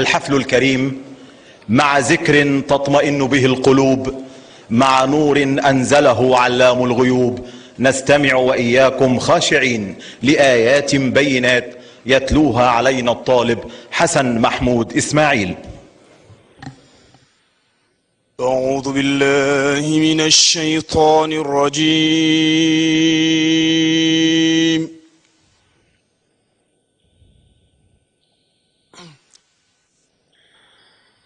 الحفل الكريم مع ذكر تطمئن به القلوب، مع نور أنزله علام الغيوب، نستمع وإياكم خاشعين لآيات بينات يتلوها علينا الطالب حسن محمود إسماعيل. أعوذ بالله من الشيطان الرجيم.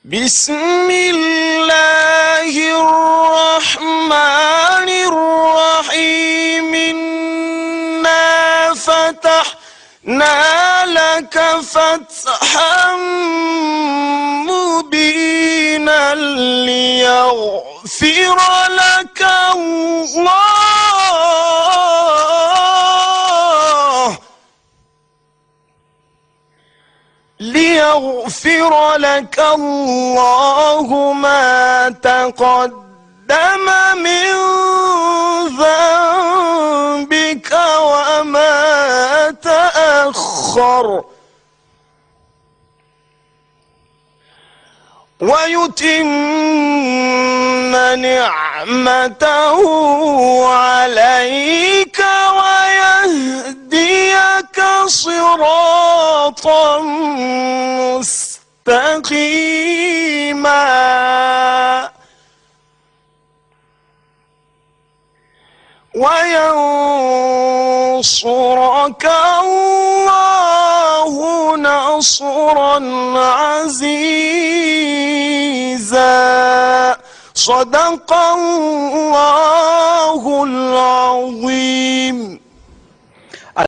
بسم الله الرحمن الرحيم. إنا فتحنا لك فتحا مبينا ليغفر لك الله ما تقدم من ذنبك وما تأخر، ويتم نعمته عليك ويهديك صراطا مستقيما، وينصرك الله نصرا عزيزا. صدق الله العظيم.